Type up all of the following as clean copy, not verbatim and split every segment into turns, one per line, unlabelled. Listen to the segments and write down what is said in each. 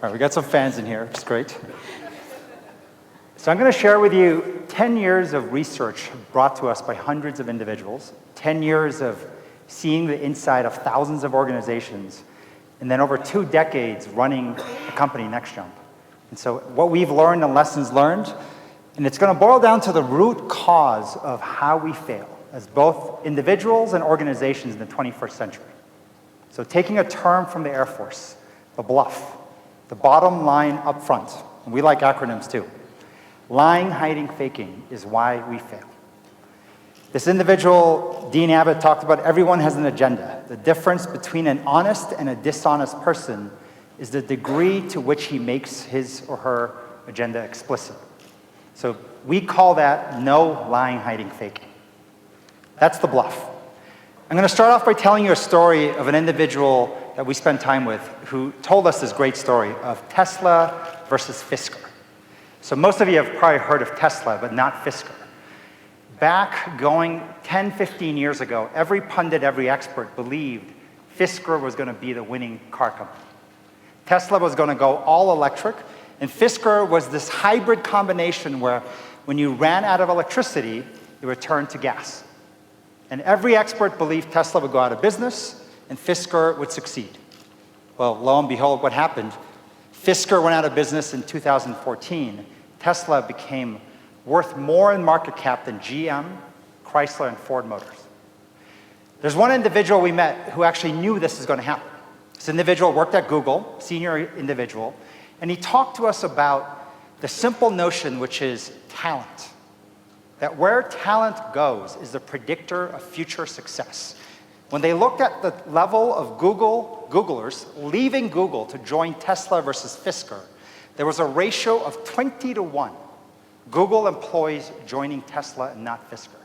All right, we got some fans in here, which is great. So I'm going to share with you 10 years of research brought to us by hundreds of individuals, 10 years of seeing the inside of thousands of organizations, and then over 2 decades running the company NextJump. And so what we've learned and lessons learned, and it's going to boil down to the root cause of how we fail as both individuals and organizations in the 21st century. So taking a term from the Air Force, the bluff, the bottom line up front, and we like acronyms too. Lying, hiding, faking is why we fail. This individual, Dean Abbott, talked about everyone has an agenda. The difference between an honest and a dishonest person is the degree to which he makes his or her agenda explicit. So we call that no lying, hiding, faking. That's the bluff. I'm going to start off by telling you a story of an individual that we spent time with who told us this great story of Tesla versus Fisker. So most of you have probably heard of Tesla, but not Fisker. Back going 10, 15 years ago, every pundit, every expert believed Fisker was going to be the winning car company. Tesla was going to go all electric, and Fisker was this hybrid combination where when you ran out of electricity, you would turn to gas. And every expert believed Tesla would go out of business and Fisker would succeed. Well, lo and behold, what happened? Fisker went out of business in 2014. Tesla became worth more in market cap than GM, Chrysler, and Ford Motors. There's one individual we met who actually knew this was going to happen. This individual worked at Google, senior individual, and he talked to us about the simple notion, which is talent. That where talent goes is the predictor of future success. When they looked at the level of Googlers leaving Google to join Tesla versus Fisker, there was a ratio of 20-1. Google employees joining Tesla and not Fisker.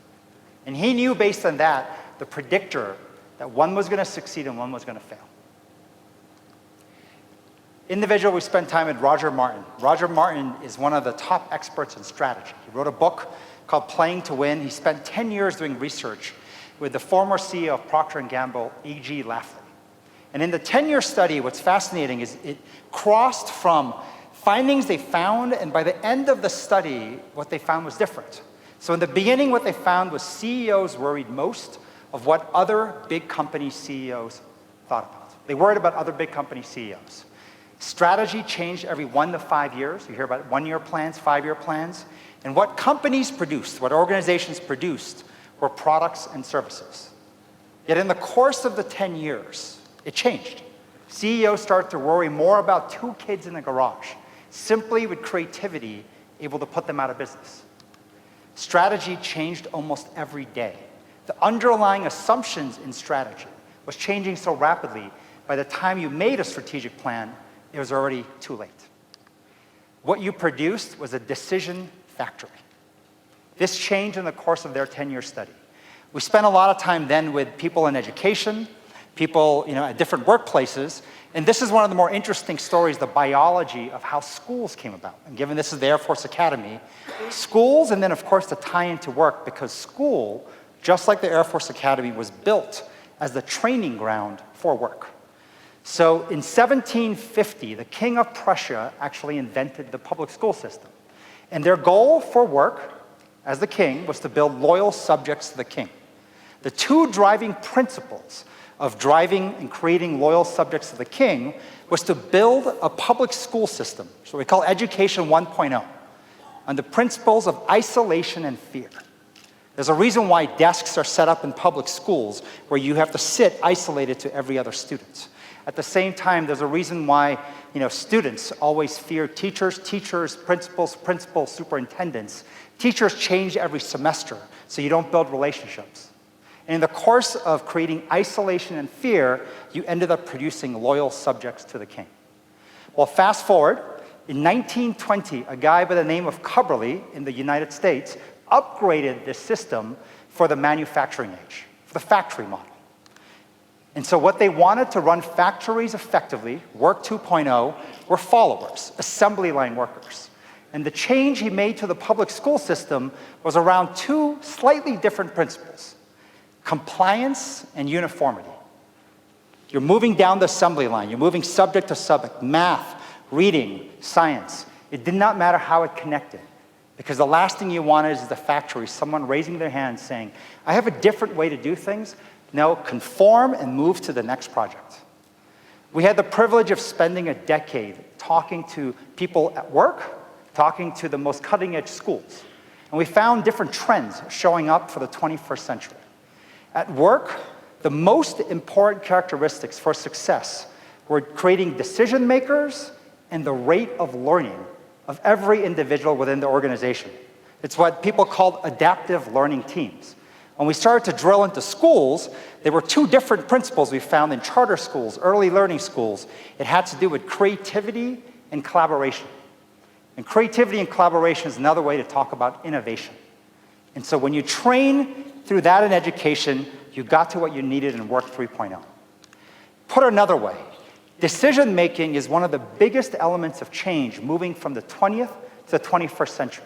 And he knew based on that, the predictor that one was going to succeed and one was going to fail. Individual we spent time with, Roger Martin. Roger Martin is one of the top experts in strategy. He wrote a book called Playing to Win. He spent 10 years doing research with the former CEO of Procter & Gamble, E.G. Lafley. And in the 10-year study, what's fascinating is it crossed from findings they found, and by the end of the study, what they found was different. So in the beginning, what they found was CEOs worried most of what other big company CEOs thought about. They worried about other big company CEOs. Strategy changed every 1 to 5 years. You hear about 1-year plans, 5-year plans. And what companies produced, what organizations produced, were products and services. Yet in the course of the 10 years, it changed. CEOs started to worry more about 2 kids in a garage, simply with creativity able to put them out of business. Strategy changed almost every day. The underlying assumptions in strategy was changing so rapidly, by the time you made a strategic plan, it was already too late. What you produced was a decision factory. This changed in the course of their 10-year study. We spent a lot of time then with people in education, people at different workplaces, and this is one of the more interesting stories, the biology of how schools came about. And given this is the Air Force Academy, schools, and then of course the tie into work, because school, just like the Air Force Academy, was built as the training ground for work. So in 1750, the King of Prussia actually invented the public school system. And their goal for work as the king was to build loyal subjects to the king. The 2 driving principles of driving and creating loyal subjects to the king was to build a public school system, so we call Education 1.0, on the principles of isolation and fear. There's a reason why desks are set up in public schools where you have to sit isolated to every other student. At the same time, there's a reason why students always fear teachers, principals, superintendents. Teachers change every semester, so you don't build relationships. And in the course of creating isolation and fear, you ended up producing loyal subjects to the king. Well, fast forward, in 1920, a guy by the name of Cubberley in the United States upgraded this system for the manufacturing age, for the factory model. And so what they wanted to run factories effectively, Work 2.0, were followers, assembly line workers. And the change he made to the public school system was around 2 slightly different principles: compliance and uniformity. You're moving down the assembly line. You're moving subject to subject, math, reading, science. It did not matter how it connected, because the last thing you wanted is the factory, someone raising their hand saying, I have a different way to do things. No, conform and move to the next project. We had the privilege of spending a decade talking to people at work, talking to the most cutting-edge schools. And we found different trends showing up for the 21st century. At work, the most important characteristics for success were creating decision makers and the rate of learning of every individual within the organization. It's what people called adaptive learning teams. When we started to drill into schools, there were two different principles we found in charter schools, early learning schools. It had to do with creativity and collaboration. And creativity and collaboration is another way to talk about innovation. And so when you train through that in education, you got to what you needed in Work 3.0. Put another way, decision-making is one of the biggest elements of change moving from the 20th to the 21st century.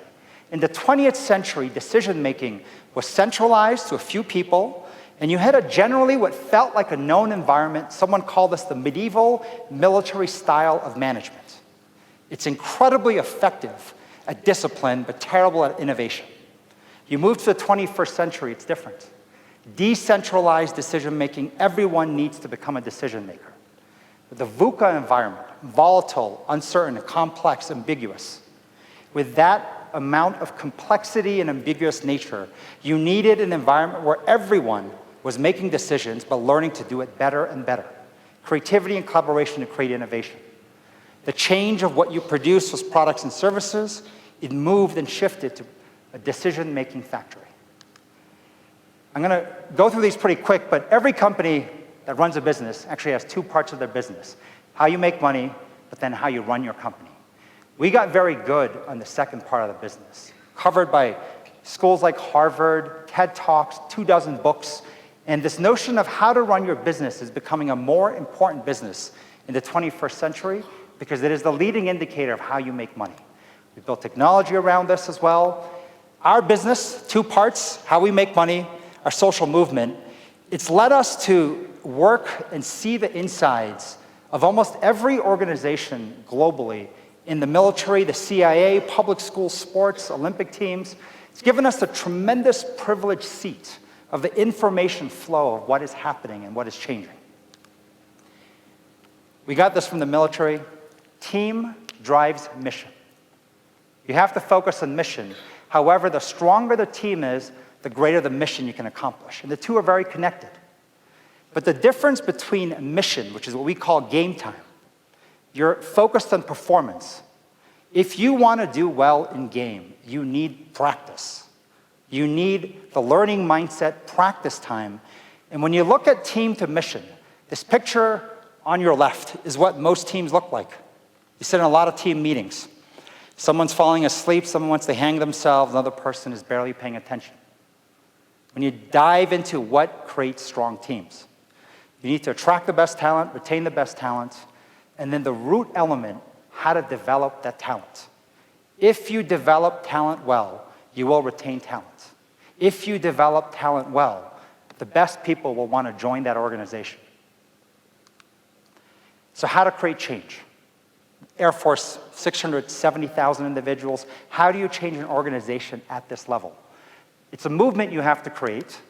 In the 20th century, decision-making was centralized to a few people, and you had a generally what felt like a known environment. Someone called this the medieval military style of management. It's incredibly effective at discipline, but terrible at innovation. You move to the 21st century, it's different. Decentralized decision-making, everyone needs to become a decision-maker. The VUCA environment, volatile, uncertain, complex, ambiguous. With that amount of complexity and ambiguous nature, you needed an environment where everyone was making decisions but learning to do it better and better. Creativity and collaboration to create innovation. The change of what you produce was products and services. It moved and shifted to a decision-making factory. I'm going to go through these pretty quick, but every company that runs a business actually has two parts of their business. How you make money, but then how you run your company. We got very good on the second part of the business, covered by schools like Harvard, TED Talks, 24 books, and this notion of how to run your business is becoming a more important business in the 21st century because it is the leading indicator of how you make money. We built technology around this as well. Our business, two parts, how we make money, our social movement, it's led us to work and see the insides of almost every organization globally in the military, the CIA, public schools, sports, Olympic teams. It's given us a tremendous privileged seat of the information flow of what is happening and what is changing. We got this from the military. Team drives mission. You have to focus on mission. However, the stronger the team is, the greater the mission you can accomplish. And the two are very connected. But the difference between mission, which is what we call game time, you're focused on performance. If you want to do well in game, you need practice. You need the learning mindset, practice time. And when you look at team to mission, this picture on your left is what most teams look like. You sit in a lot of team meetings. Someone's falling asleep, someone wants to hang themselves, another person is barely paying attention. When you dive into what creates strong teams, you need to attract the best talent, retain the best talent, and then the root element, how to develop that talent. If you develop talent well, you will retain talent. If you develop talent well, the best people will want to join that organization. So how to create change? Air Force, 670,000 individuals. How do you change an organization at this level? It's a movement you have to create.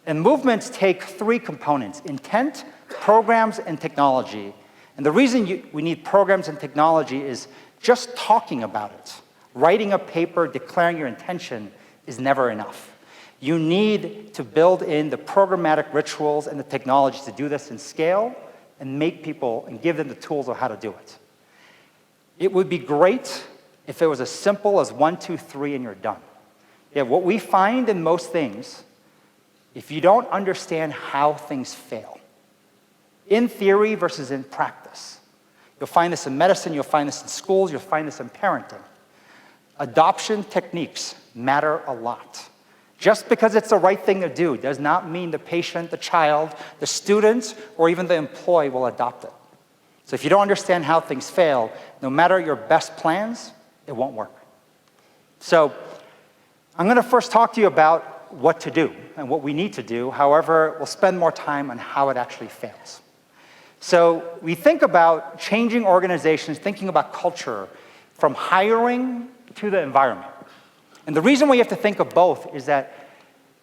And movements take three components: intent, programs, and technology. And the reason we need programs and technology is just talking about it. Writing a paper, declaring your intention is never enough. You need to build in the programmatic rituals and the technology to do this in scale and make people and give them the tools of how to do it. It would be great if it was as simple as 1, 2, 3, and you're done. Yeah, what we find in most things, if you don't understand how things fail, in theory versus in practice, you'll find this in medicine, you'll find this in schools, you'll find this in parenting. Adoption techniques matter a lot. Just because it's the right thing to do does not mean the patient, the child, the student, or even the employee will adopt it. So if you don't understand how things fail, no matter your best plans, it won't work. So I'm going to first talk to you about what to do and what we need to do. However, we'll spend more time on how it actually fails. So we think about changing organizations, thinking about culture, from hiring to the environment. And the reason we have to think of both is that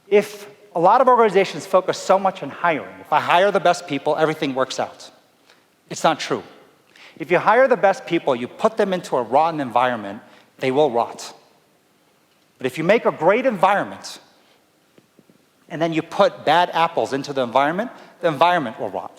if a lot of organizations focus so much on hiring, if I hire the best people, everything works out. It's not true. If you hire the best people, you put them into a rotten environment, they will rot. But if you make a great environment, and then you put bad apples into the environment will rot.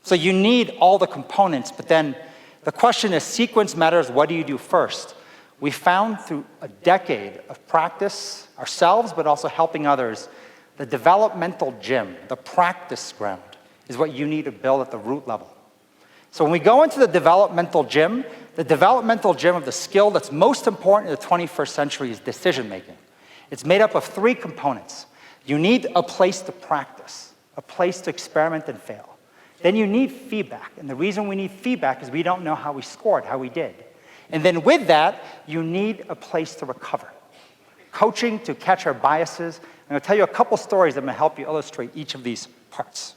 So you need all the components, but then the question is, sequence matters, what do you do first? We found through a decade of practice ourselves, but also helping others, the developmental gym, the practice ground, is what you need to build at the root level. So when we go into the developmental gym of the skill that's most important in the 21st century is decision making. It's made up of 3 components. You need a place to practice, a place to experiment and fail. Then you need feedback, and the reason we need feedback is we don't know how we scored, how we did. And then with that, you need a place to recover. Coaching to catch our biases. I'm going to tell you a couple stories that may help you illustrate each of these parts.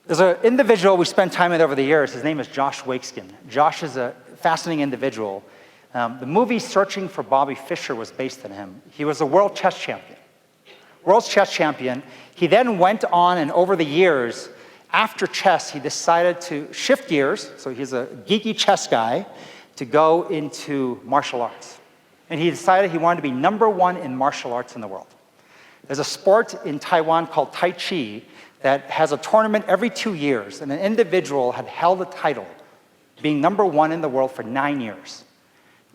There's an individual we spent time with over the years. His name is Josh Waitzkin. Josh is a fascinating individual. The movie Searching for Bobby Fischer was based on him. He was a world chess champion. World chess champion. He then went on, and over the years, after chess, he decided to shift gears, so he's a geeky chess guy, to go into martial arts. And he decided he wanted to be #1 in martial arts in the world. There's a sport in Taiwan called Tai Chi that has a tournament every 2 years, and an individual had held the title, being #1 in the world for 9 years.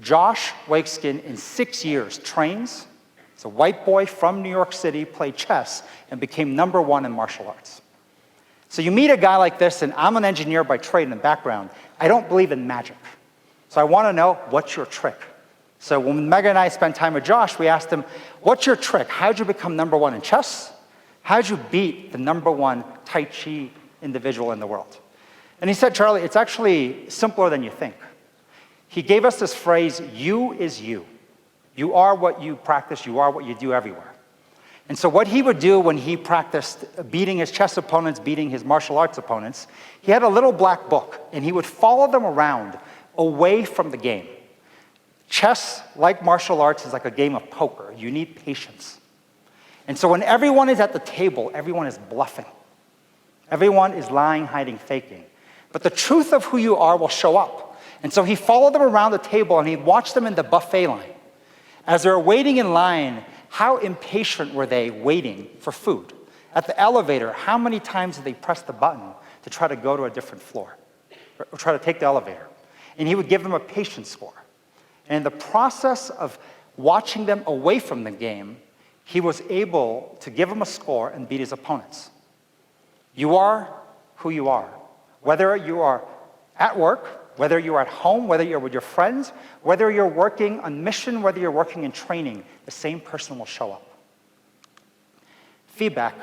Josh Waitzkin, in 6 years, trains. He's a white boy from New York City, played chess, and became #1 in martial arts. So you meet a guy like this, and I'm an engineer by trade and background. I don't believe in magic. So I want to know, what's your trick? So when Meghan and I spent time with Josh, we asked him, what's your trick? How'd you become #1 in chess? How'd you beat the #1 Tai Chi individual in the world? And he said, Charlie, it's actually simpler than you think. He gave us this phrase, you is you. You are what you practice, you are what you do everywhere. And so what he would do when he practiced beating his chess opponents, beating his martial arts opponents, he had a little black book, and he would follow them around away from the game. Chess, like martial arts, is like a game of poker. You need patience. And so when everyone is at the table, everyone is bluffing. Everyone is lying, hiding, faking. But the truth of who you are will show up. And so he followed them around the table, and he watched them in the buffet line. As they were waiting in line, how impatient were they waiting for food? At the elevator, how many times did they press the button to try to go to a different floor, or try to take the elevator? And he would give them a patience score. And in the process of watching them away from the game, he was able to give them a score and beat his opponents. You are who you are. Whether you are at work, whether you're at home, whether you're with your friends, whether you're working on mission, whether you're working in training, the same person will show up. Feedback.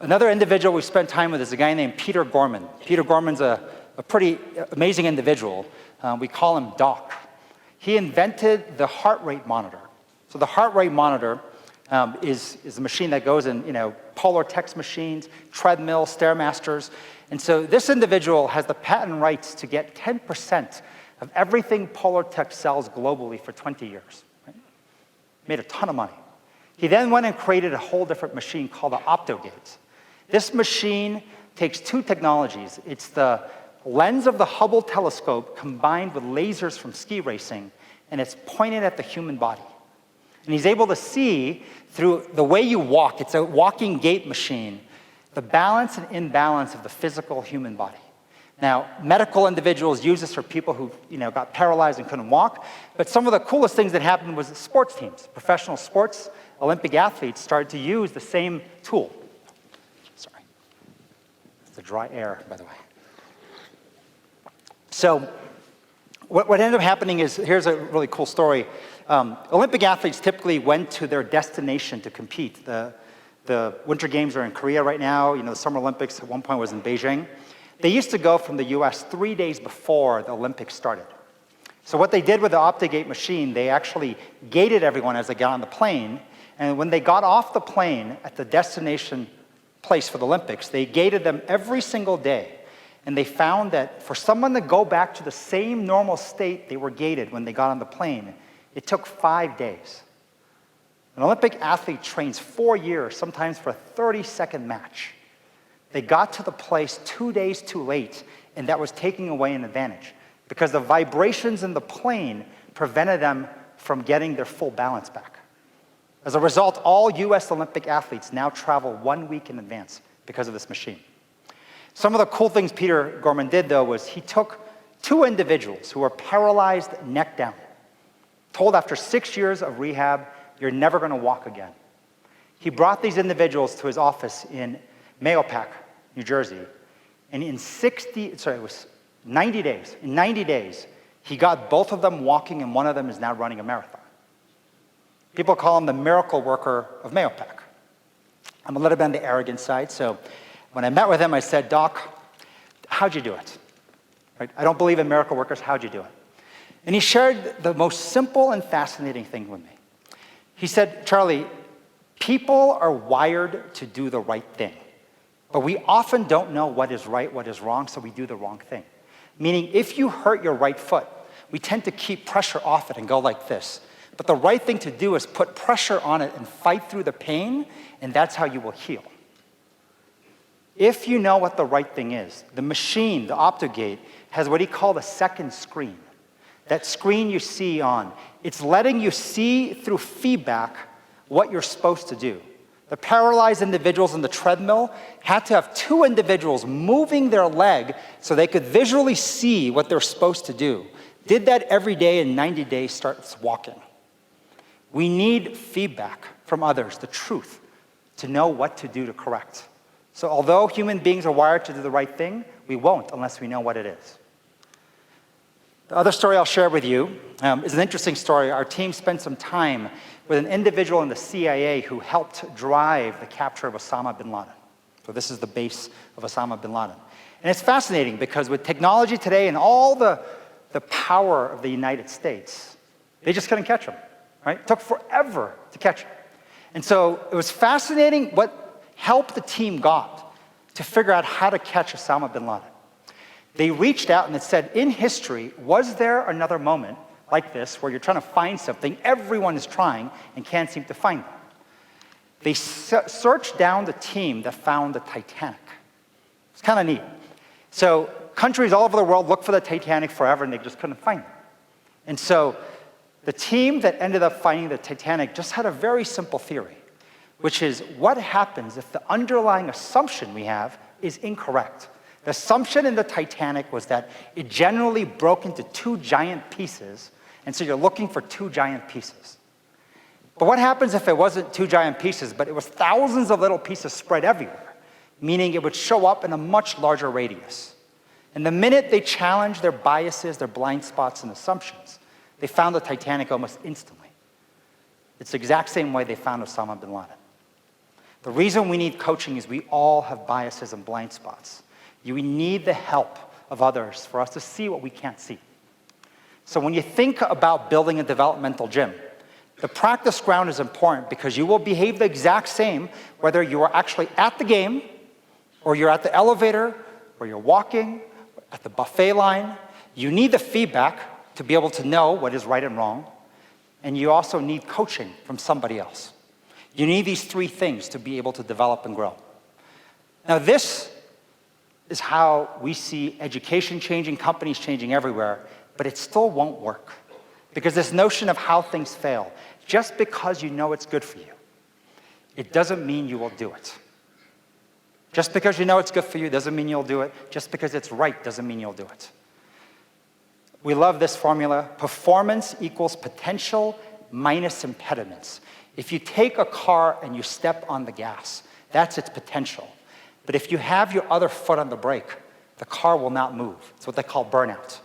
Another individual we spent time with is a guy named Peter Borman. Peter Borman's a pretty amazing individual. We call him Doc. He invented the heart rate monitor. So the heart rate monitor is a machine that goes in, polar text machines, treadmills, Stairmasters. And so this individual has the patent rights to get 10% of everything Polar Tech sells globally for 20 years. Right? Made a ton of money. He then went and created a whole different machine called the OptoGate. This machine takes 2 technologies. It's the lens of the Hubble telescope combined with lasers from ski racing, and it's pointed at the human body. And he's able to see through the way you walk. It's a walking gait machine, the balance and imbalance of the physical human body. Now, medical individuals use this for people who got paralyzed and couldn't walk, but some of the coolest things that happened was sports teams, professional sports, Olympic athletes started to use the same tool. Sorry. It's the dry air, by the way. So what ended up happening is, here's a really cool story. Olympic athletes typically went to their destination to compete. The Winter Games are in Korea right now. The Summer Olympics at one point was in Beijing. They used to go from the US 3 days before the Olympics started. So what they did with the OptoGate machine, they actually gated everyone as they got on the plane. And when they got off the plane at the destination place for the Olympics, they gated them every single day And they found that for someone to go back to the same normal state they were gated when they got on the plane, it took 5 days. An Olympic athlete trains 4 years, sometimes for a 30-second match. They got to the place 2 days too late, and that was taking away an advantage because the vibrations in the plane prevented them from getting their full balance back. As a result, all US Olympic athletes now travel 1 week in advance because of this machine. Some of the cool things Peter Gorman did, though, was he took 2 individuals who were paralyzed neck down, told after 6 years of rehab, you're never going to walk again. He brought these individuals to his office in Mahopac, New Jersey, and in 90 days, in 90 days, he got both of them walking, and one of them is now running a marathon. People call him the miracle worker of Mahopac. I'm a little bit on the arrogant side, so when I met with him, I said, Doc, how'd you do it? Right? I don't believe in miracle workers, how'd you do it? And he shared the most simple and fascinating thing with me. He said, Charlie, people are wired to do the right thing, but we often don't know what is right, what is wrong, so we do the wrong thing. Meaning, if you hurt your right foot, we tend to keep pressure off it and go like this. But the right thing to do is put pressure on it and fight through the pain, and that's how you will heal. If you know what the right thing is, the machine, the Optogate, has what he called a second screen. That screen you see on, it's letting you see through feedback what you're supposed to do. The paralyzed individuals in the treadmill had to have 2 individuals moving their leg so they could visually see what they're supposed to do. Did that every day, in 90 days starts walking. We need feedback from others, the truth, to know what to do to correct. So although human beings are wired to do the right thing, we won't unless we know what it is. The other story I'll share with you is an interesting story. Our team spent some time with an individual in the CIA who helped drive the capture of Osama bin Laden. So this is the base of Osama bin Laden. And it's fascinating because with technology today and all the power of the United States, they just couldn't catch him, right? It took forever to catch him. And so it was fascinating what help the team got to figure out how to catch Osama bin Laden. They reached out and it said, in history, was there another moment like this where you're trying to find something, everyone is trying and can't seem to find them? They searched down the team that found the Titanic. It's kind of neat. So countries all over the world looked for the Titanic forever and they just couldn't find it. And so the team that ended up finding the Titanic just had a very simple theory, which is what happens if the underlying assumption we have is incorrect? The assumption in the Titanic was that it generally broke into 2 giant pieces, and so you're looking for 2 giant pieces. But what happens if it wasn't 2 giant pieces, but it was thousands of little pieces spread everywhere, meaning it would show up in a much larger radius? And the minute they challenged their biases, their blind spots, and assumptions, they found the Titanic almost instantly. It's the exact same way they found Osama bin Laden. The reason we need coaching is we all have biases and blind spots. We need the help of others for us to see what we can't see. So when you think about building a developmental gym, the practice ground is important because you will behave the exact same whether you are actually at the game, or you're at the elevator, or you're walking, at the buffet line. You need the feedback to be able to know what is right and wrong, and you also need coaching from somebody else. You need these 3 things to be able to develop and grow. Now this is how we see education changing, companies changing everywhere, but it still won't work. Because this notion of how things fail, just because you know it's good for you, it doesn't mean you will do it. Just because you know it's good for you doesn't mean you'll do it. Just because it's right doesn't mean you'll do it. We love this formula. Performance equals potential minus impediments. If you take a car and you step on the gas, that's its potential. But if you have your other foot on the brake, the car will not move. It's what they call burnout.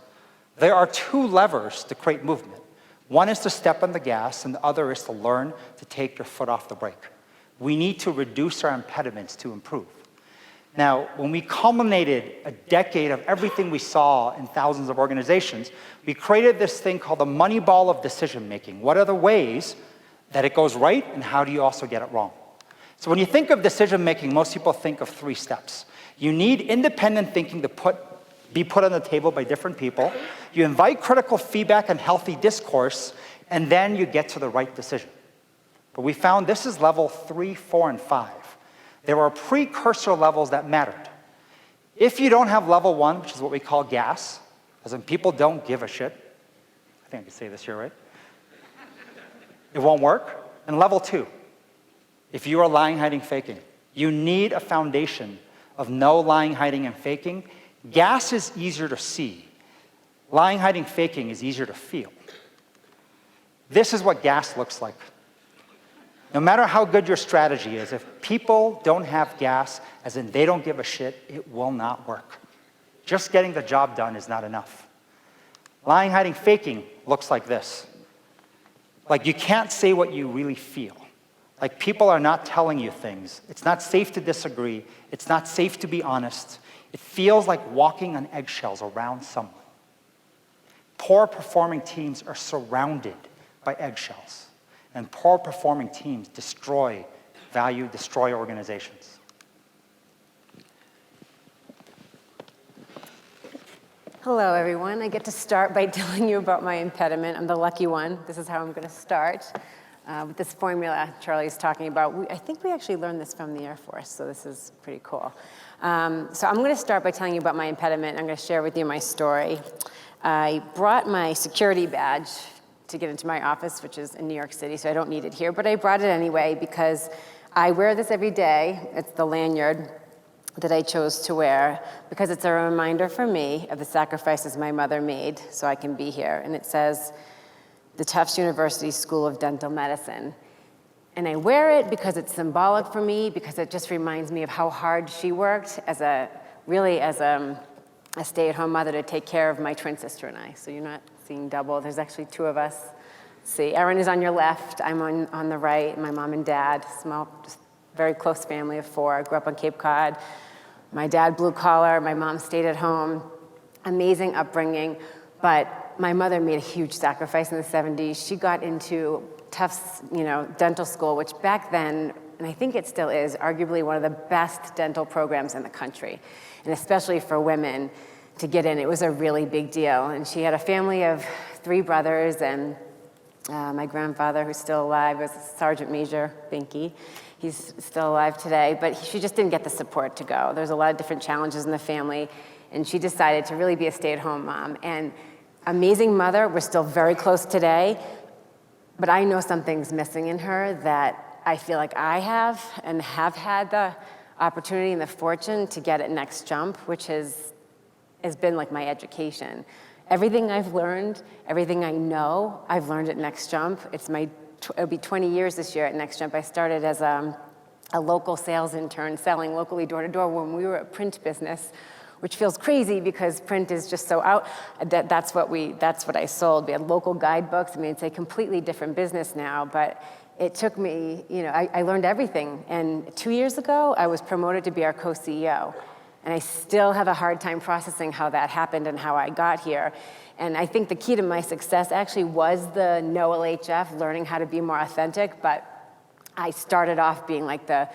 There are 2 levers to create movement. One is to step on the gas, and the other is to learn to take your foot off the brake. We need to reduce our impediments to improve. Now, when we culminated a decade of everything we saw in thousands of organizations, we created this thing called the money ball of decision making. What are the ways that it goes right, and how do you also get it wrong? So when you think of decision making, most people think of 3 steps. You need independent thinking to be put on the table by different people. You invite critical feedback and healthy discourse, and then you get to the right decision. But we found this is level 3, 4, and 5. There are precursor levels that mattered. If you don't have level 1, which is what we call gas, as in people don't give a shit, I think I can say this here, right? It won't work. And level 2, if you are lying, hiding, faking, you need a foundation of no lying, hiding, and faking. Gas is easier to see. Lying, hiding, faking is easier to feel. This is what gas looks like. No matter how good your strategy is, if people don't have gas, as in they don't give a shit, it will not work. Just getting the job done is not enough. Lying, hiding, faking looks like this. Like you can't say what you really feel. Like people are not telling you things. It's not safe to disagree. It's not safe to be honest. It feels like walking on eggshells around someone. Poor performing teams are surrounded by eggshells. And poor performing teams destroy value, destroy organizations.
Hello, everyone. I get to start by telling you about my impediment. I'm the lucky one. This is how I'm going to start with this formula Charlie's talking about. I think we actually learned this from the Air Force, so this is pretty cool. So I'm going to start by telling you about my impediment. I'm going to share with you my story. I brought my security badge to get into my office, which is in New York City, so I don't need it here. But I brought it anyway because I wear this every day. It's the lanyard that I chose to wear because it's a reminder for me of the sacrifices my mother made so I can be here. And it says, the Tufts University School of Dental Medicine. And I wear it because it's symbolic for me, because it just reminds me of how hard she worked as a stay-at-home mother to take care of my twin sister and I. So you're not seeing double. There's actually 2 of us. See, Erin is on your left. I'm on the right. My mom and dad, small, just very close family of 4. I grew up on Cape Cod. My dad, blue collar. My mom stayed at home. Amazing upbringing. But my mother made a huge sacrifice in the 70s. She got into Tufts, dental school, which back then, and I think it still is, arguably one of the best dental programs in the country. And especially for women to get in, it was a really big deal. And she had a family of 3 brothers, and my grandfather, who's still alive, was Sergeant Major Binky. He's still alive today, but she just didn't get the support to go. There's a lot of different challenges in the family, and she decided to really be a stay-at-home mom. And amazing mother, we're still very close today, but I know something's missing in her that I feel like I have and have had the opportunity and the fortune to get at Next Jump, which has been like my education. Everything I've learned, everything I know, I've learned at Next Jump. It'll be 20 years this year at Next Jump. I started as a local sales intern selling locally door to door when we were a print business, which feels crazy because print is just so out. That's what I sold. We had local guidebooks. I mean, it's a completely different business now, but it took me, I learned everything. And 2 years ago, I was promoted to be our co-CEO. And I still have a hard time processing how that happened and how I got here. And I think the key to my success actually was the no LHF, learning how to be more authentic, but I started off being like the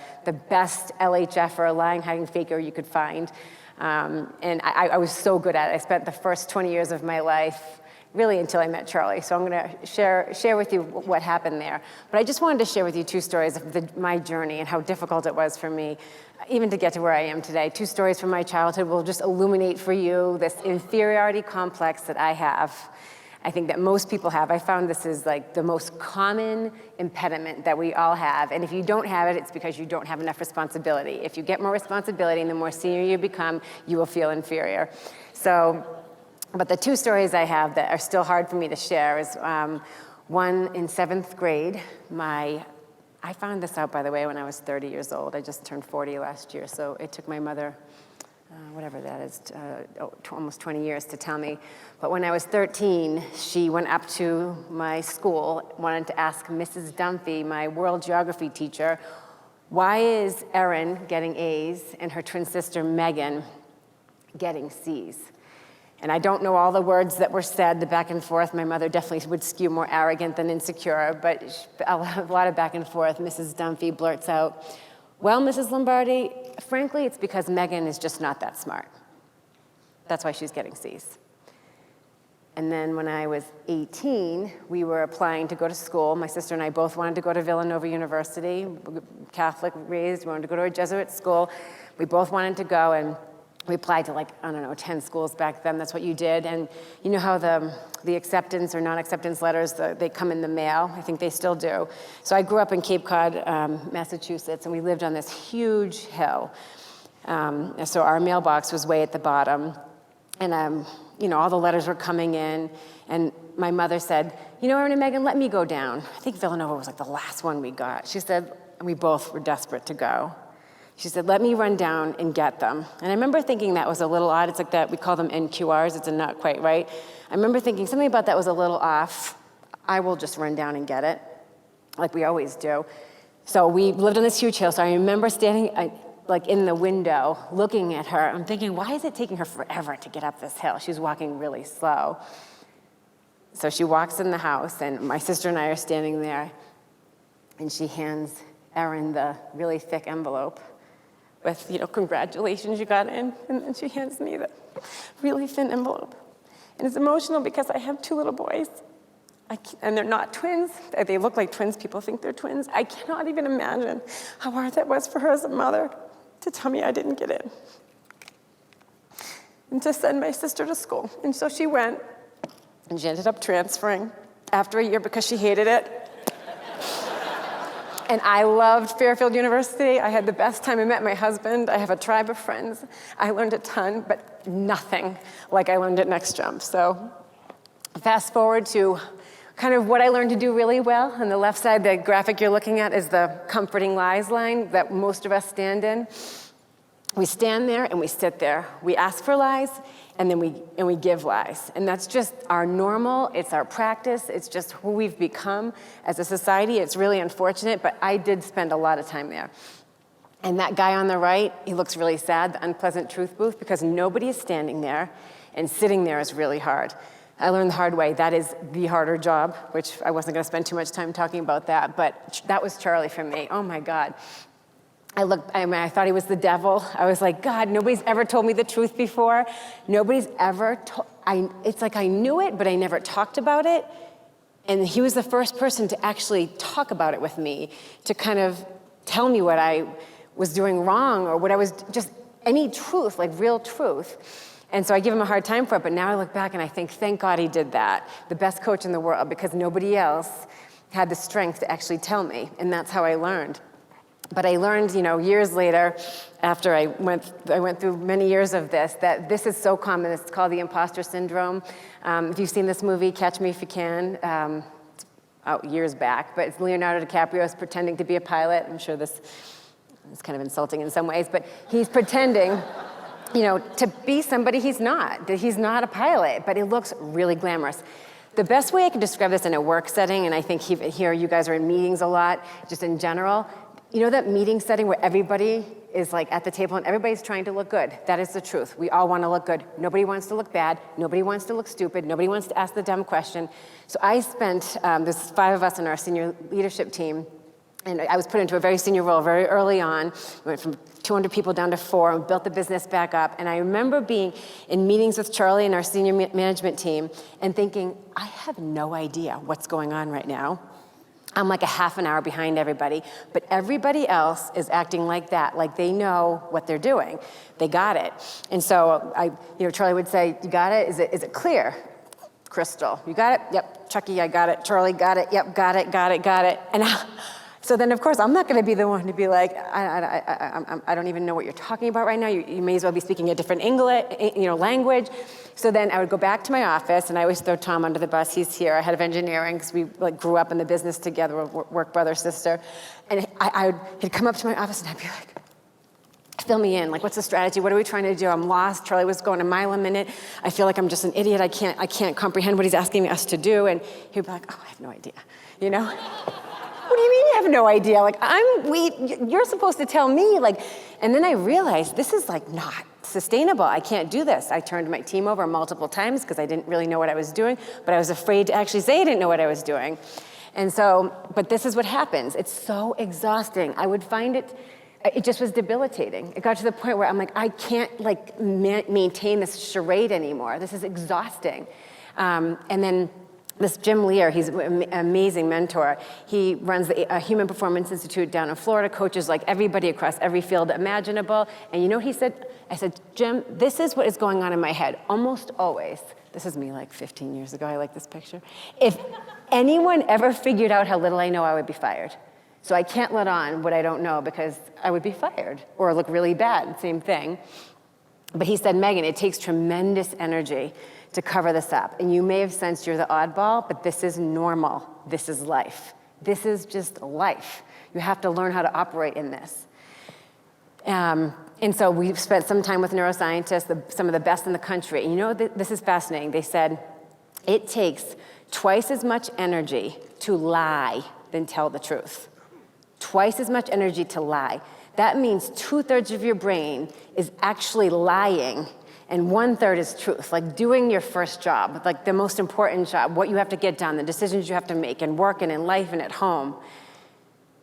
best LHF or lying, hiding, faker you could find. And I was so good at it. I spent the first 20 years of my life really until I met Charlie. So I'm going to share with you what happened there. But I just wanted to share with you 2 stories of my journey and how difficult it was for me, even to get to where I am today. 2 stories from my childhood will just illuminate for you this inferiority complex that I have. I think that most people have. I found this is like the most common impediment that we all have. And if you don't have it, it's because you don't have enough responsibility. If you get more responsibility and the more senior you become, you will feel inferior. But the 2 stories I have that are still hard for me to share is one in 7th grade. I found this out, by the way, when I was 30 years old. I just turned 40 last year, so it took my mother, whatever that is, almost 20 years to tell me. But when I was 13, she went up to my school, wanted to ask Mrs. Dunphy, my world geography teacher, why is Erin getting A's and her twin sister Meghan getting C's? And I don't know all the words that were said, the back and forth. My mother definitely would skew more arrogant than insecure, but a lot of back and forth. Mrs. Dunphy blurts out, Well, Mrs. Lombardi, frankly, it's because Meghan is just not that smart. That's why she's getting C's. And then when I was 18, we were applying to go to school. My sister and I both wanted to go to Villanova University, Catholic raised, we wanted to go to a Jesuit school. We both wanted to go, and we applied to 10 schools back then. That's what you did. And you know how the acceptance or non-acceptance letters, they come in the mail? I think they still do. So I grew up in Cape Cod, Massachusetts, and we lived on this huge hill. So our mailbox was way at the bottom. And all the letters were coming in, and my mother said, Erin and Meghan, let me go down. I think Villanova was the last one we got. She said, and we both were desperate to go. She said, let me run down and get them. And I remember thinking that was a little odd. It's like that, we call them NQRs, it's a not quite right. I remember thinking something about that was a little off. I will just run down and get it, like we always do. So we lived on this huge hill, so I remember standing in the window, looking at her. I'm thinking, why is it taking her forever to get up this hill? She's walking really slow. So she walks in the house, and my sister and I are standing there, and she hands Erin the really thick envelope with, congratulations, you got in. And then she hands me the really thin envelope. And it's emotional because I have 2 little boys, and they're not twins. They look like twins. People think they're twins. I cannot even imagine how hard that was for her as a mother to tell me I didn't get in, and to send my sister to school. And so she went, and she ended up transferring after a year because she hated it. And I loved Fairfield University. I had the best time. I met my husband. I have a tribe of friends. I learned a ton, but nothing like I learned at Next Jump. So fast forward to kind of what I learned to do really well. On the left side, the graphic you're looking at is the comforting lies line that most of us stand in. We stand there and we sit there. We ask for lies, and then we give lies. And that's just our normal, it's our practice, it's just who we've become as a society. It's really unfortunate, but I did spend a lot of time there. And that guy on the right, he looks really sad, the unpleasant truth booth, because nobody is standing there, and sitting there is really hard. I learned the hard way. That is the harder job, which I wasn't going to spend too much time talking about that, but that was Charlie for me. Oh my God. I thought he was the devil. I was like, God, nobody's ever told me the truth before. Nobody's ever it's like I knew it, but I never talked about it. And he was the first person to actually talk about it with me, to kind of tell me what I was doing wrong, or what I was, just any truth, like real truth. And so I give him a hard time for it, but now I look back and I think, thank God he did that. The best coach in the world, because nobody else had the strength to actually tell me, and that's how I learned. But I learned, years later, after I went through many years of this, that this is so common. It's called the Imposter Syndrome. If you've seen this movie, Catch Me If You Can, years back, but it's Leonardo DiCaprio's pretending to be a pilot. I'm sure this is kind of insulting in some ways, but he's pretending to be somebody he's not, that he's not a pilot, but it looks really glamorous. The best way I can describe this in a work setting, and I think here you guys are in meetings a lot, just in general, that meeting setting where everybody is at the table and everybody's trying to look good. That is the truth. We all want to look good. Nobody wants to look bad. Nobody wants to look stupid. Nobody wants to ask the dumb question. So I spent, there's 5 of us in our senior leadership team, and I was put into a very senior role very early on. We went from 200 people down to 4, and built the business back up. And I remember being in meetings with Charlie and our senior management team and thinking, I have no idea what's going on right now. I'm like a half an hour behind everybody, but everybody else is acting like that, like they know what they're doing. They got it. And so Charlie would say, you got it? Is it clear? Crystal, you got it? Yep. Chucky, I got it. Charlie, got it. Yep, got it. And so then, of course, I'm not going to be the one to be like, I don't even know what you're talking about right now. You may as well be speaking a different language. So then I would go back to my office, and I always throw Tom under the bus. He's here, our head of engineering, because we grew up in the business together, work brother, sister. And he'd come up to my office, and I'd be like, fill me in. What's the strategy? What are we trying to do? I'm lost. Charlie was going a mile a minute. I feel like I'm just an idiot. I can't comprehend what he's asking us to do. And he'd be like, I have no idea. What do you mean you have no idea? You're supposed to tell me. And then I realized this is not sustainable. I can't do this. I turned my team over multiple times because I didn't really know what I was doing, but I was afraid to actually say I didn't know what I was doing. And so, but this is what happens. It's so exhausting. I would find it it just was debilitating. It got to the point where I'm like, I can't like maintain this charade anymore. This is exhausting. And then this Jim Lear, he's an amazing mentor. He runs the Human Performance Institute down in Florida, coaches like everybody across every field imaginable. And you know what he said? I said, Jim, this is what is going on in my head almost always. This is me like 15 years ago. I like this picture. If anyone ever figured out how little I know, I would be fired. So I can't let on what I don't know because I would be fired or look really bad, same thing. But he said, Meghan, it takes tremendous energy to cover this up. And you may have sensed you're the oddball, but this is normal. This is life. This is just life. You have to learn how to operate in this. And so we've spent some time with neuroscientists, some of the best in the country. And you know, this is fascinating. They said, it takes twice as much energy to lie than tell the truth. Twice as much energy to lie. That means 2/3 of your brain is actually lying and 1/3 is truth, like doing your first job, like the most important job, what you have to get done, the decisions you have to make in work and in life and at home.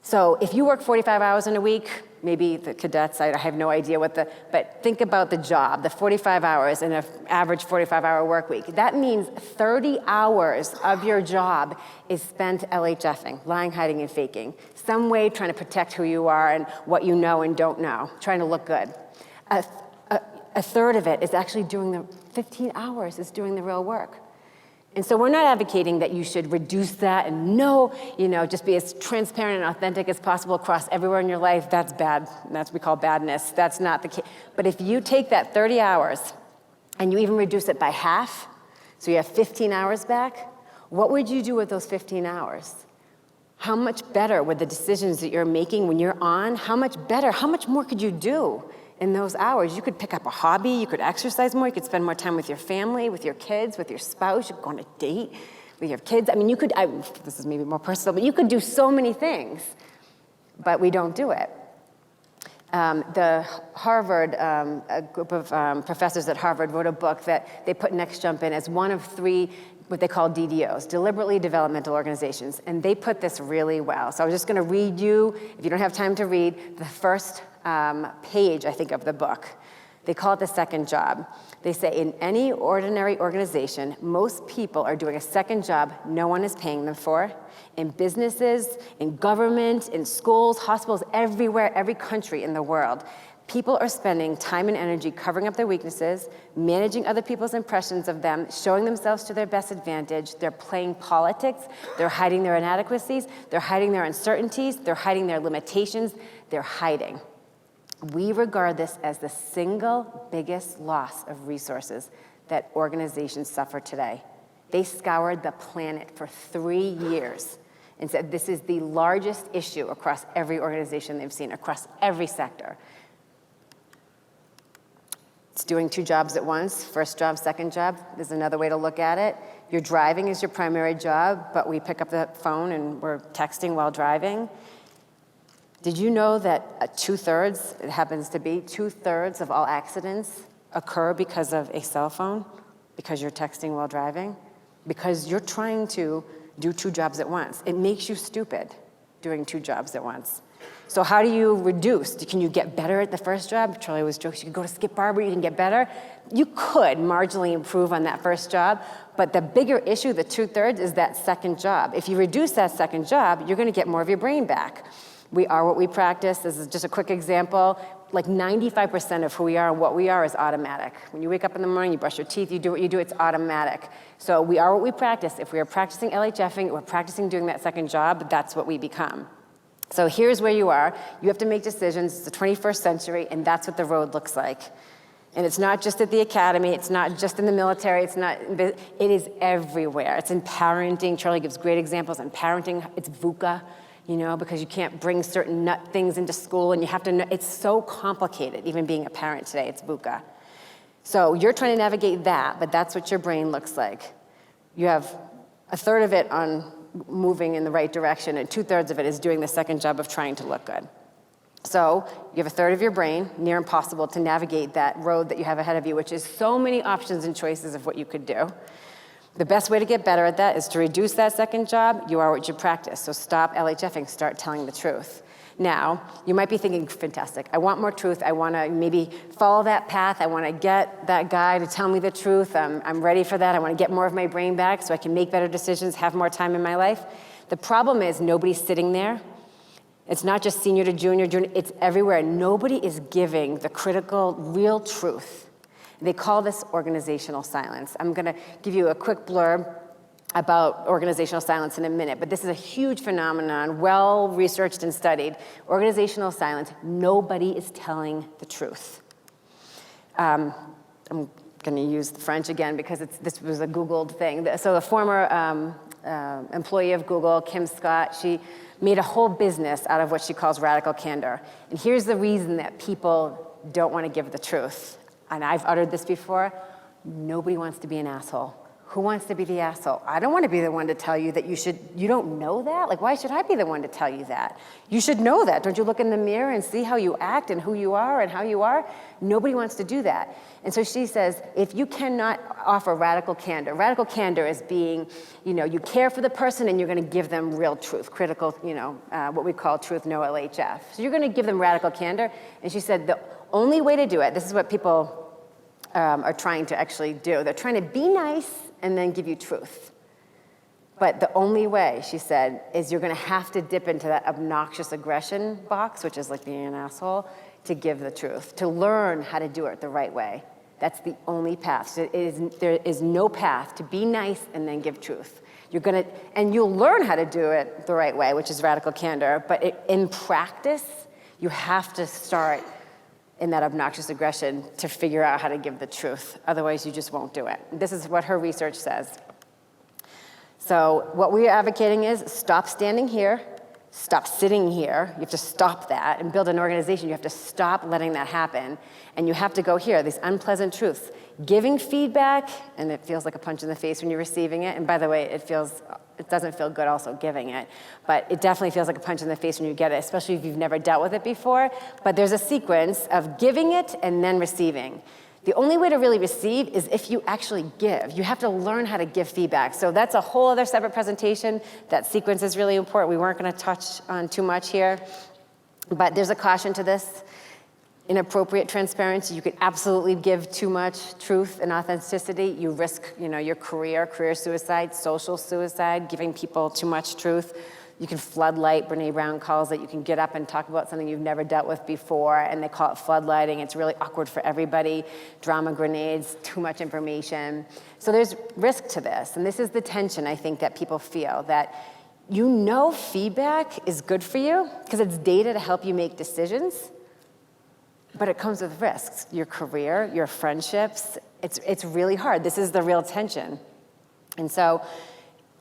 So if you work 45 hours in a week, maybe the cadets, I have no idea but think about the job, the 45 hours in an average 45-hour work week. That means 30 hours of your job is spent LHFing, lying, hiding, and faking. Some way trying to protect who you are and what you know and don't know, trying to look good. A third of it is actually 15 hours is doing the real work. And so we're not advocating that you should reduce that and just be as transparent and authentic as possible across everywhere in your life. That's bad. That's what we call badness. That's not the case. But if you take that 30 hours and you even reduce it by half, so you have 15 hours back, what would you do with those 15 hours? How much better would the decisions that you're making when you're on, how much better, how much more could you do in those hours? You could pick up a hobby, you could exercise more, you could spend more time with your family, with your kids, with your spouse, you could go on a date with your kids. I mean, this is maybe more personal, but you could do so many things, but we don't do it. The Harvard, a group of professors at Harvard wrote a book that they put Next Jump in as one of 3 what they call DDOs, deliberately developmental organizations, and they put this really well. So I was just gonna read you, if you don't have time to read, the first page, I think, of the book. They call it the second job. They say, in any ordinary organization, most people are doing a second job no one is paying them for. In businesses, in government, in schools, hospitals, everywhere, every country in the world, people are spending time and energy covering up their weaknesses, managing other people's impressions of them, showing themselves to their best advantage. They're playing politics. They're hiding their inadequacies. They're hiding their uncertainties. They're hiding their limitations. They're hiding. We regard this as the single biggest loss of resources that organizations suffer today. They scoured the planet for 3 years and said this is the largest issue across every organization they've seen, across every sector. It's doing 2 jobs at once, first job, second job. There's another way to look at it. Your driving is your primary job, but we pick up the phone and we're texting while driving. Did you know that 2/3, it happens to be 2/3 of all accidents occur because of a cell phone, because you're texting while driving, because you're trying to do 2 jobs at once. It makes you stupid doing 2 jobs at once. So how do you reduce? Can you get better at the first job? Charlie always jokes, you can go to Skip Barber, you can get better. You could marginally improve on that first job, but the bigger issue, the 2/3, is that second job. If you reduce that second job, you're gonna get more of your brain back. We are what we practice. This is just a quick example. Like 95% of who we are and what we are is automatic. When you wake up in the morning, you brush your teeth, you do what you do, it's automatic. So we are what we practice. If we are practicing LHFing, we're practicing doing that second job, that's what we become. So here's where you are. You have to make decisions. It's the 21st century, and that's what the road looks like. And it's not just at the academy, it's not just in the military, it is everywhere. It's in parenting. Charlie gives great examples in parenting. It's VUCA. Because you can't bring certain nut things into school and you have to know, it's so complicated, even being a parent today, it's VUCA. So you're trying to navigate that, but that's what your brain looks like. You have 1/3 of it on moving in the right direction and 2/3 of it is doing the second job of trying to look good. So you have 1/3 of your brain, near impossible to navigate that road that you have ahead of you, which is so many options and choices of what you could do. The best way to get better at that is to reduce that second job. You are what you practice. So stop LHFing, start telling the truth. Now, you might be thinking, fantastic, I want more truth. I want to maybe follow that path. I want to get that guy to tell me the truth. I'm ready for that. I want to get more of my brain back so I can make better decisions, have more time in my life. The problem is nobody's sitting there. It's not just senior to junior, it's everywhere. Nobody is giving the critical, real truth. They call this organizational silence. I'm going to give you a quick blurb about organizational silence in a minute, but this is a huge phenomenon, well researched and studied. Organizational silence, nobody is telling the truth. I'm going to use the French again because this was a Googled thing. So a former employee of Google, Kim Scott, she made a whole business out of what she calls radical candor. And here's the reason that people don't want to give the truth. And I've uttered this before, nobody wants to be an asshole. Who wants to be the asshole? I don't want to be the one to tell you that you don't know that? Like, why should I be the one to tell you that? You should know that. Don't you look in the mirror and see how you act and who you are and how you are? Nobody wants to do that. And so she says, if you cannot offer radical candor is being, you care for the person and you're going to give them real truth, critical, what we call truth, no LHF. So you're going to give them radical candor. And she said, the only way to do it, this is what people are trying to actually do. They're trying to be nice and then give you truth. But the only way, she said, is you're going to have to dip into that obnoxious aggression box, which is like being an asshole, to give the truth, to learn how to do it the right way. That's the only path. So there is no path to be nice and then give truth. And you'll learn how to do it the right way, which is radical candor, but in practice, you have to start in that obnoxious aggression to figure out how to give the truth. Otherwise, you just won't do it. This is what her research says. So what we're advocating is stop standing here, stop sitting here. You have to stop that and build an organization. You have to stop letting that happen. And you have to go here, these unpleasant truths. Giving feedback, and it feels like a punch in the face when you're receiving it. And by the way, it doesn't feel good also giving it, but it definitely feels like a punch in the face when you get it, especially if you've never dealt with it before. But there's a sequence of giving it and then receiving. The only way to really receive is if you actually give. You have to learn how to give feedback. So that's a whole other separate presentation. That sequence is really important. We weren't going to touch on too much here, but there's a caution to this. Inappropriate transparency, you could absolutely give too much truth and authenticity. You risk, your career suicide, social suicide, giving people too much truth. You can floodlight, Brene Brown calls it. You can get up and talk about something you've never dealt with before, and they call it floodlighting. It's really awkward for everybody. Drama grenades, too much information. So there's risk to this, and this is the tension I think that people feel, that feedback is good for you because it's data to help you make decisions. But it comes with risks. Your career, your friendships, it's really hard. This is the real tension. And so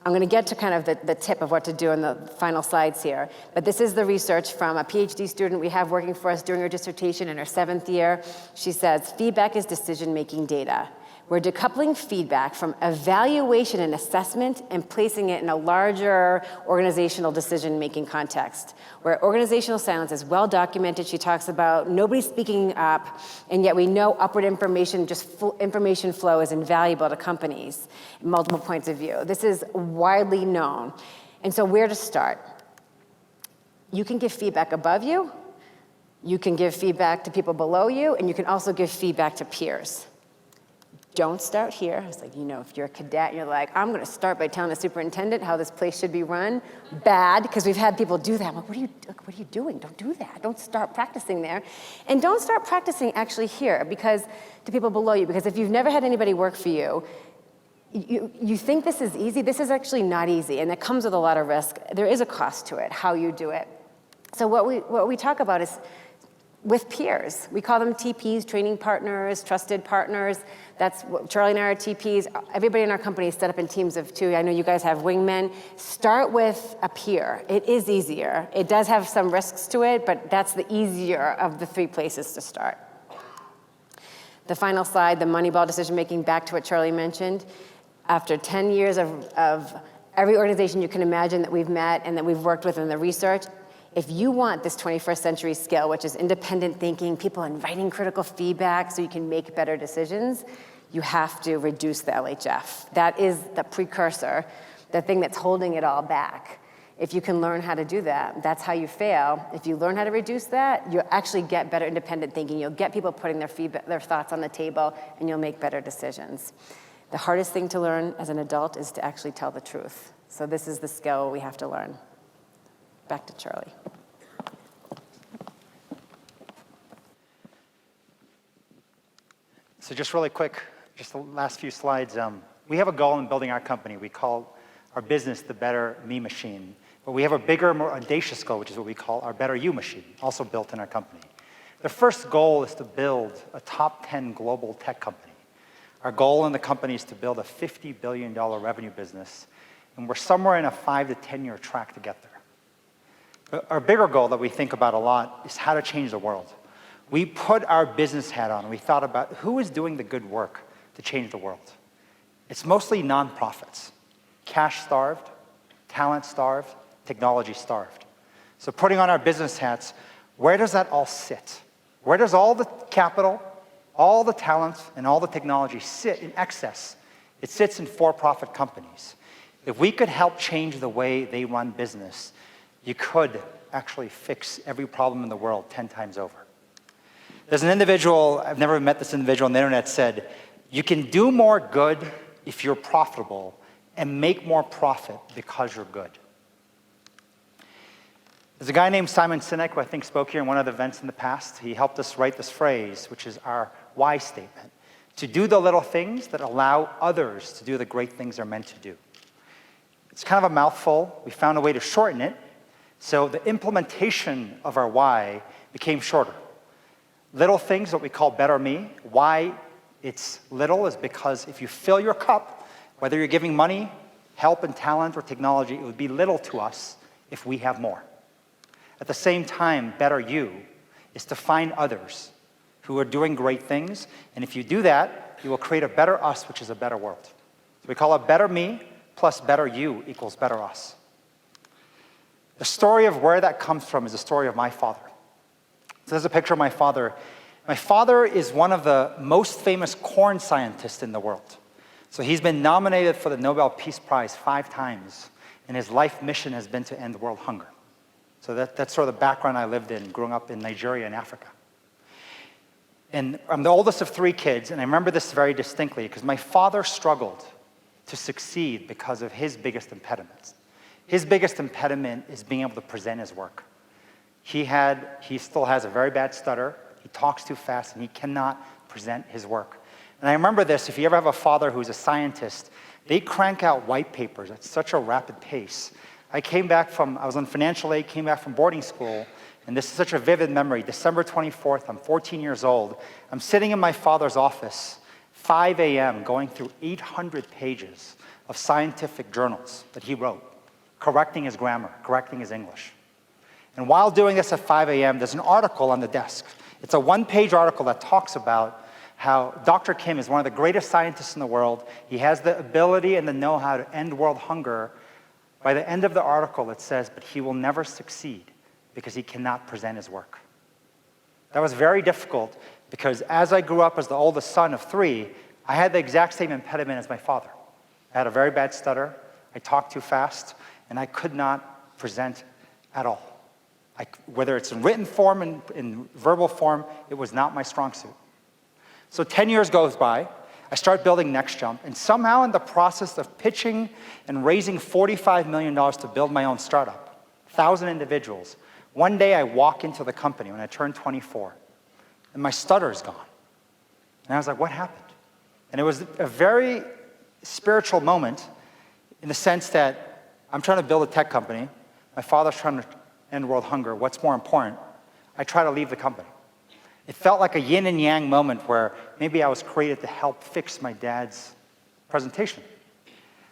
I'm going to get to kind of the tip of what to do in the final slides here. But this is the research from a PhD student we have working for us during her dissertation in her 7th year. She says, feedback is decision-making data. We're decoupling feedback from evaluation and assessment and placing it in a larger organizational decision-making context, where organizational silence is well documented. She talks about nobody speaking up, and yet we know upward information, information flow is invaluable to companies, multiple points of view. This is widely known. And so where to start? You can give feedback above you, you can give feedback to people below you, and you can also give feedback to peers. Don't start here. It's like, if you're a cadet, you're like, I'm going to start by telling the superintendent how this place should be run. Bad, because we've had people do that. I'm like, what are you doing? Don't do that. Don't start practicing there. And don't start practicing actually here, because to people below you, because if you've never had anybody work for you, you think this is easy. This is actually not easy, and it comes with a lot of risk. There is a cost to it, how you do it. So what we talk about is with peers. We call them TPs, training partners, trusted partners. That's what Charlie and I are TPs. Everybody in our company is set up in teams of 2. I know you guys have wingmen. Start with a peer. It is easier. It does have some risks to it, but that's the easier of the 3 places to start. The final slide, the Moneyball decision-making, back to what Charlie mentioned. After 10 years of every organization you can imagine that we've met and that we've worked with in the research, if you want this 21st century skill, which is independent thinking, people inviting critical feedback so you can make better decisions, you have to reduce the LHF. That is the precursor, the thing that's holding it all back. If you can learn how to do that, that's how you fail. If you learn how to reduce that, you'll actually get better independent thinking. You'll get people putting their thoughts on the table, and you'll make better decisions. The hardest thing to learn as an adult is to actually tell the truth. So this is the skill we have to learn. Back to Charlie.
So just really quick, just the last few slides. We have a goal in building our company. We call our business the Better Me Machine. But we have a bigger, more audacious goal, which is what we call our Better You Machine, also built in our company. The first goal is to build a top 10 global tech company. Our goal in the company is to build a $50 billion revenue business, and we're somewhere in a 5 to 10 year track to get there. But our bigger goal that we think about a lot is how to change the world. We put our business hat on, and we thought about who is doing the good work to change the world. It's mostly nonprofits, cash-starved, talent-starved, technology-starved. So putting on our business hats, where does that all sit? Where does all the capital, all the talent, and all the technology sit in excess? It sits in for-profit companies. If we could help change the way they run business, you could actually fix every problem in the world 10 times over. There's an individual, I've never met this individual on the internet, said, you can do more good if you're profitable and make more profit because you're good. There's a guy named Simon Sinek who I think spoke here in one of the events in the past. He helped us write this phrase, which is our why statement. To do the little things that allow others to do the great things they're meant to do. It's kind of a mouthful. We found a way to shorten it. So the implementation of our why became shorter. Little things, what we call Better Me. Why it's little is because if you fill your cup, whether you're giving money, help, and talent, or technology, it would be little to us if we have more. At the same time, Better You is to find others who are doing great things, and if you do that, you will create a better us, which is a better world. So we call it Better Me plus Better You equals Better Us. The story of where that comes from is the story of my father. So there's a picture of my father. My father is one of the most famous corn scientists in the world. So he's been nominated for the Nobel Peace Prize 5 times, and his life mission has been to end world hunger. So that's sort of the background I lived in, growing up in Nigeria and Africa. And I'm the oldest of 3 kids, and I remember this very distinctly because my father struggled to succeed because of his biggest impediments. His biggest impediment is being able to present his work. He still has a very bad stutter. He talks too fast, and he cannot present his work. And I remember this, if you ever have a father who's a scientist, they crank out white papers at such a rapid pace. I was on financial aid, came back from boarding school, and this is such a vivid memory. December 24th, I'm 14 years old. I'm sitting in my father's office, 5 a.m., going through 800 pages of scientific journals that he wrote, correcting his grammar, correcting his English. And while doing this at 5 a.m., there's an article on the desk. It's a 1-page article that talks about how Dr. Kim is one of the greatest scientists in the world. He has the ability and the know-how to end world hunger. By the end of the article, it says, but he will never succeed because he cannot present his work. That was very difficult because as I grew up as the oldest son of 3, I had the exact same impediment as my father. I had a very bad stutter, I talked too fast, and I could not present at all. Whether it's in written form and in verbal form, it was not my strong suit. So 10 years goes by, I start building NextJump, and somehow in the process of pitching and raising $45 million to build my own startup, 1,000 individuals, one day I walk into the company when I turned 24, and my stutter is gone. And I was like, what happened? And it was a very spiritual moment in the sense that I'm trying to build a tech company, my father's trying to end world hunger, what's more important? I try to leave the company. It felt like a yin and yang moment where maybe I was created to help fix my dad's presentation.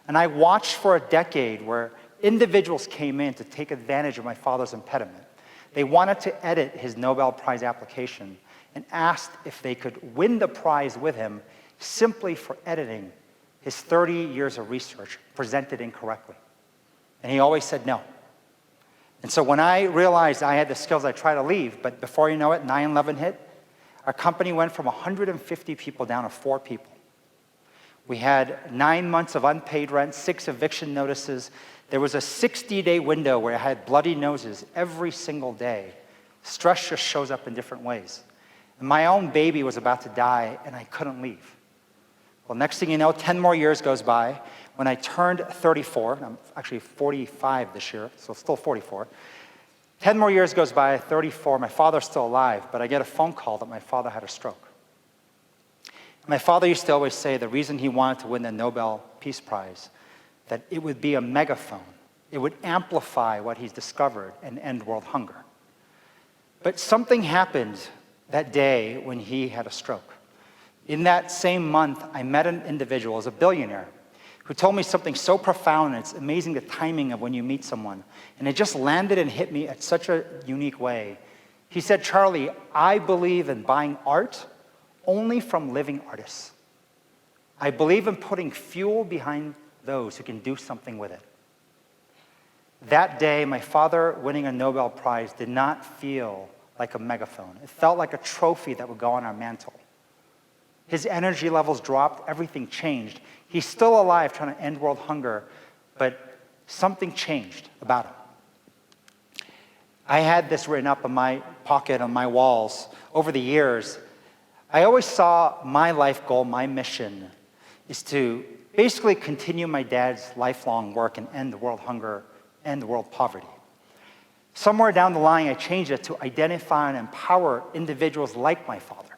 And I watched for a decade where individuals came in to take advantage of my father's impediment. They wanted to edit his Nobel Prize application and asked if they could win the prize with him simply for editing his 30 years of research presented incorrectly. And he always said no. And so when I realized I had the skills, I tried to leave, but before you know it, 9/11 hit. Our company went from 150 people down to 4 people. We had 9 months of unpaid rent, 6 eviction notices, There was a 60-day window where I had bloody noses every single day. Stress just shows up in different ways. And my own baby was about to die, and I couldn't leave. Well, next thing you know, 10 more years goes by. When I turned 34, I'm actually 45 this year, so still 44. 10 more years goes by, 34, my father's still alive, but I get a phone call that my father had a stroke. My father used to always say the reason he wanted to win the Nobel Peace Prize, that it would be a megaphone. It would amplify what he's discovered and end world hunger. But something happened that day when he had a stroke. In that same month, I met an individual, as a billionaire, who told me something so profound, and it's amazing the timing of when you meet someone. And it just landed and hit me at such a unique way. He said, Charlie, I believe in buying art only from living artists. I believe in putting fuel behind those who can do something with it. That day, my father winning a Nobel Prize did not feel like a megaphone. It felt like a trophy that would go on our mantle. His energy levels dropped, everything changed. He's still alive trying to end world hunger, but something changed about him. I had this written up in my pocket on my walls over the years. I always saw my life goal, my mission, is to basically continue my dad's lifelong work and end world hunger, end world poverty. Somewhere down the line, I changed it to identify and empower individuals like my father,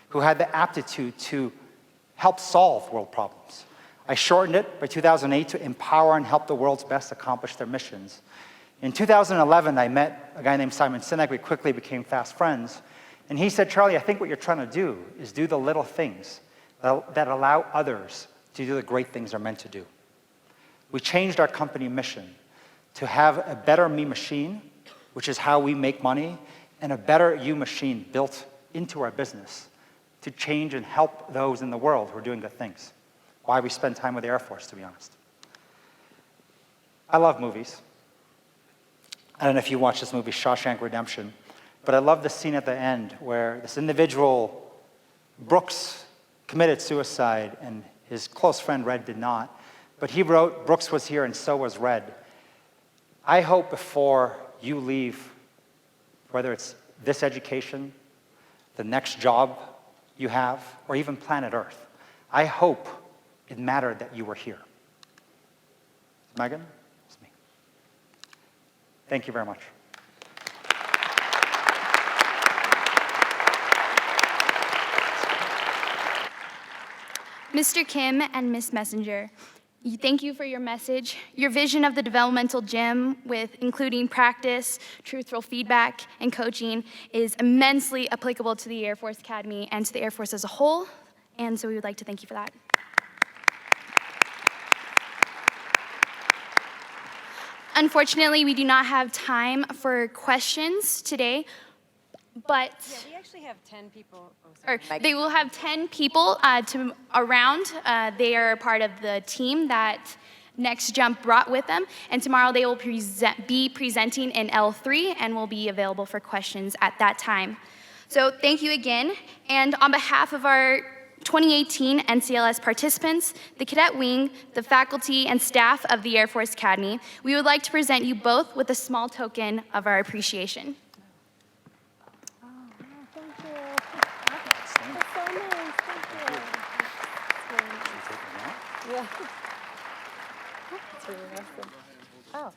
who had the aptitude to help solve world problems. I shortened it by 2008 to empower and help the world's best accomplish their missions. In 2011, I met a guy named Simon Sinek. We quickly became fast friends. And he said, Charlie, I think what you're trying to do is do the little things that allow others to do the great things they're meant to do. We changed our company mission to have a better me machine, which is how we make money, and a better you machine built into our business to change and help those in the world who are doing good things. Why we spend time with the Air Force, to be honest. I love movies. I don't know if you watched this movie, Shawshank Redemption, but I love the scene at the end where this individual, Brooks, committed suicide, and his close friend Red did not. But he wrote, Brooks was here and so was Red. I hope before you leave, whether it's this education, the next job you have, or even planet Earth, I hope it mattered that you were here. Meghan, it's me. Thank you very much.
Mr. Kim and Ms. Messenger, thank you for your message. Your vision of the developmental gym, with including practice, truthful feedback, and coaching, is immensely applicable to the Air Force Academy and to the Air Force as a whole, and so we would like to thank you for that. Unfortunately, we do not have time for questions today, but
We actually have 10 people.
they will have 10 people around. They are part of the team that Next Jump brought with them, and tomorrow they will be presenting in L3 and will be available for questions at that time. So thank you again, and on behalf of our 2018 NCLS participants, the Cadet Wing, the faculty and staff of the Air Force Academy, we would like to present you both with a small token of our appreciation.
Yeah. That's really awesome. Oh.